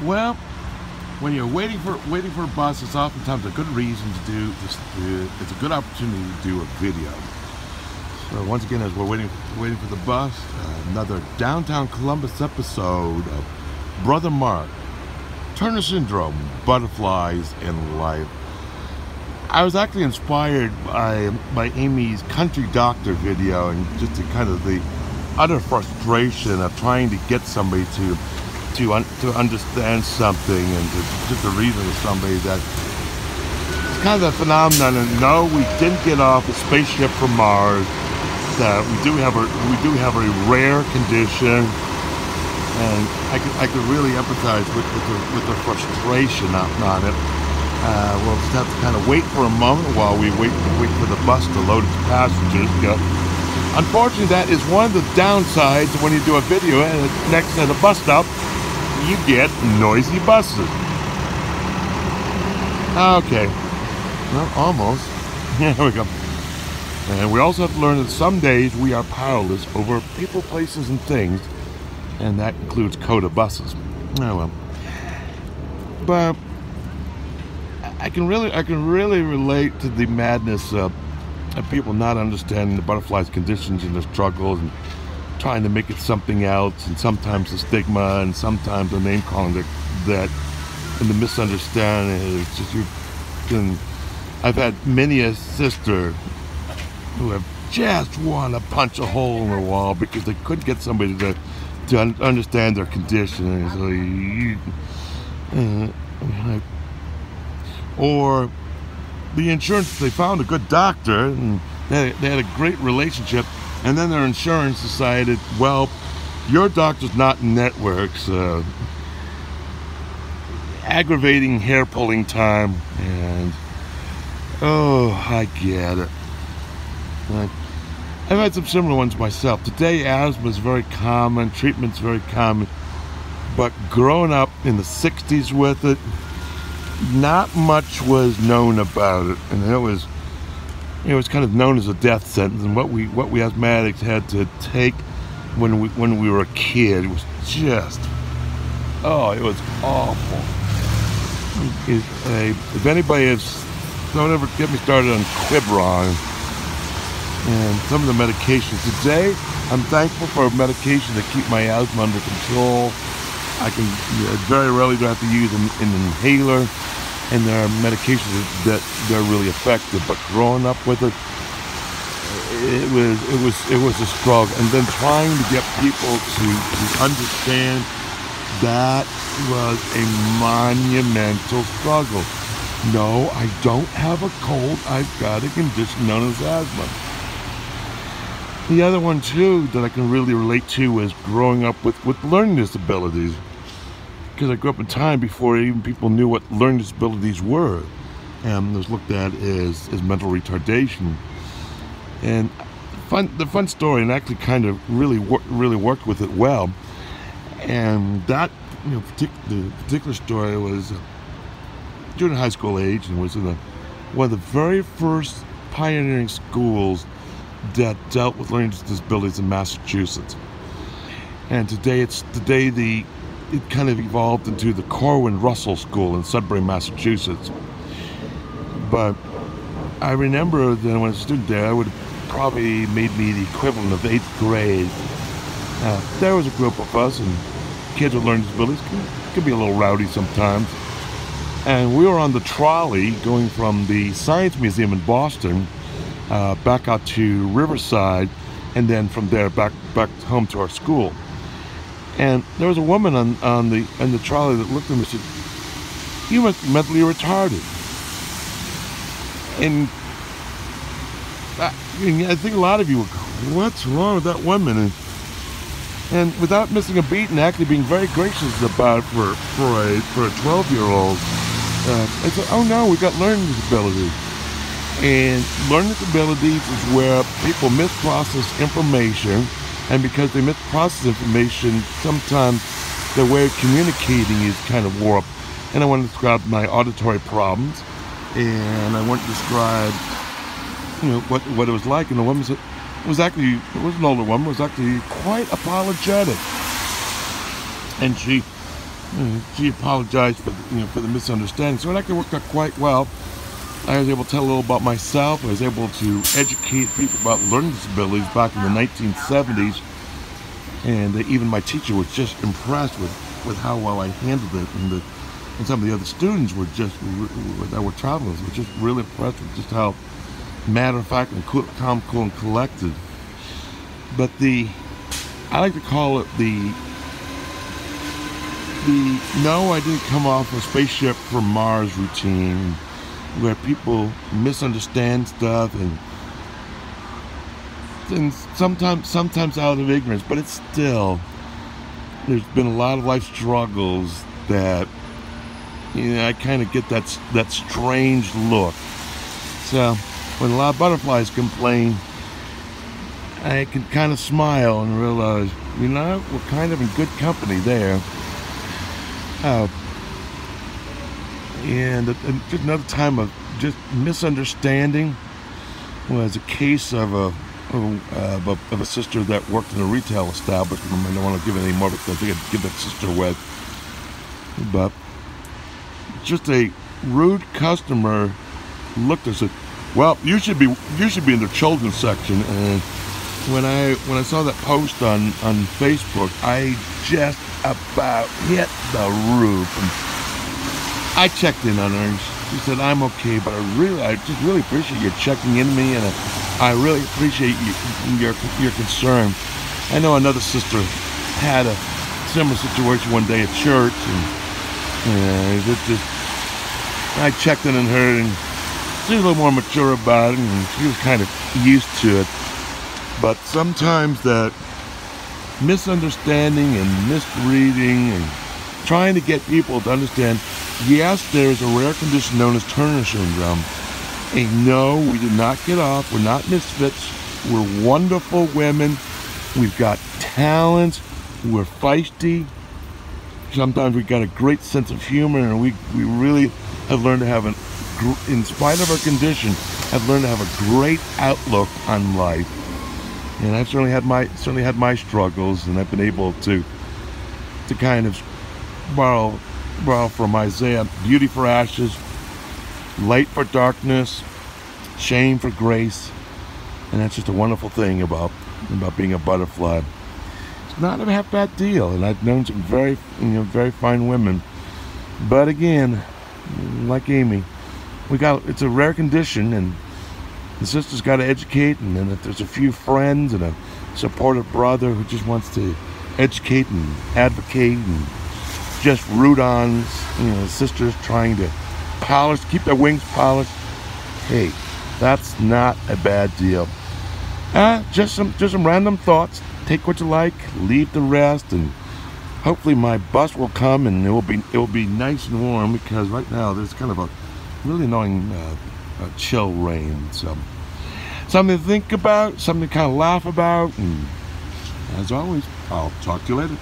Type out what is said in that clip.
Well, when you're waiting for a bus, it's oftentimes a good reason to do this. It's a good opportunity to do a video. So once again, as we're waiting for the bus, another downtown Columbus episode of Brother Mark, Turner Syndrome, Butterflies in Life. I was actually inspired by Amy's country doctor video, and just to kind of the utter frustration of trying to get somebody to understand something, and just to reason with somebody that it's kind of a phenomenon. And no, we didn't get off a spaceship from Mars. That we do have a rare condition, and I could really empathize with the frustration on it. We'll just have to kind of wait for a moment while we wait for the bus to load its passengers. Unfortunately, that is one of the downsides when you do a video next to the bus stop. You get noisy buses. Okay, well, almost. Here we go. And we also have to learn that some days we are powerless over people, places, and things, and that includes coda buses. Oh well. But I can really relate to the madness of people not understanding the butterflies' conditions and their struggles, and trying to make it something else, and sometimes the stigma, and sometimes the name calling that and the misunderstanding is just I've had many a sister who have just want to punch a hole in the wall because they couldn't get somebody to understand their condition. Or the insurance, they found a good doctor and they had a great relationship, and then their insurance decided, well, your doctor's not in network, so aggravating hair pulling time. And oh, I get it. I've had some similar ones myself. Today, asthma is very common, treatment's very common, but growing up in the 60s with it, not much was known about it, and it was kind of known as a death sentence. And what we asthmatics had to take when we were a kid, it was just, it was awful. If anybody has, don't ever get me started on Quiberon and some of the medications. Today, I'm thankful for medication to keep my asthma under control. I can very rarely do I have to use an inhaler, and there are medications that they're really effective. But growing up with it, it was a struggle. And then trying to get people to understand that was a monumental struggle. No, I don't have a cold. I've got a condition known as asthma. The other one too that I can really relate to is growing up with learning disabilities, because I grew up in a time before even people knew what learning disabilities were, and it was looked at as mental retardation. And the fun story, and actually kind of really worked with it well. And that the particular story was during high school age, and was in one of the very first pioneering schools that dealt with learning disabilities in Massachusetts. And today it kind of evolved into the Corwin Russell School in Sudbury, Massachusetts. But I remember that when I was a student there, I would have probably made me the equivalent of 8th grade. There was a group of us, and kids with learning disabilities could be a little rowdy sometimes. And we were on the trolley going from the Science Museum in Boston back out to Riverside, and then from there back home to our school. And there was a woman on the trolley that looked at me and said, "You must be mentally retarded." And I think a lot of you would go, "What's wrong with that woman?" And without missing a beat, and actually being very gracious about it for a 12-year-old, I said, "Oh no, we got learning disabilities." And learning disabilities is where people misprocess information, and because they misprocess information, sometimes their way of communicating is kind of warped. And I want to describe my auditory problems, and I want to describe, what it was like. And the woman said, it was an older woman, was actually quite apologetic. And she She apologized for for the misunderstanding. So it actually worked out quite well. I was able to tell a little about myself. I was able to educate people about learning disabilities back in the 1970s, and even my teacher was just impressed with how well I handled it, and some of the other students were that were travelers were just really impressed with just how matter of fact and calm, cool, and collected. But I like to call it the no, I didn't come off a spaceship from Mars routine, where people misunderstand stuff and sometimes out of ignorance, but it's still, there's been a lot of life struggles that I kind of get that strange look. So when a lot of butterflies complain, I can kind of smile and realize, we're kind of in good company there. And just another time of just misunderstanding was a case of a sister that worked in a retail establishment. I don't want to give it any more because I think I'd give that sister away. But just a rude customer looked and said, "Well, you should be in the children's section." And when I saw that post on Facebook, I just about hit the roof. And I checked in on her, and she said, "I'm okay, but I just really appreciate you checking in on me, and I really appreciate your concern." I know another sister had a similar situation one day at church, and I checked in on her, and she was a little more mature about it, and she was kind of used to it. But sometimes that misunderstanding and misreading and trying to get people to understand, yes, there's a rare condition known as Turner syndrome. And no, we did not get off. We're not misfits. We're wonderful women. We've got talent. We're feisty. Sometimes we've got a great sense of humor, and we really have learned to have in spite of our condition, have learned to have a great outlook on life. And I've certainly had my struggles, and I've been able to kind of borrow from Isaiah: beauty for ashes, light for darkness, shame for grace. And that's just a wonderful thing about being a butterfly. It's not a half bad deal, and I've known some very fine women. But again, like Amy, it's a rare condition, and the sister's got to educate, and then if there's a few friends and a supportive brother who just wants to educate and advocate and just root on, sisters trying to keep their wings polished, hey, that's not a bad deal. Just some random thoughts. Take what you like, leave the rest, and hopefully my bus will come and it will be nice and warm, because right now there's kind of a really annoying chill rain. So something to think about, something to kind of laugh about, and as always, I'll talk to you later.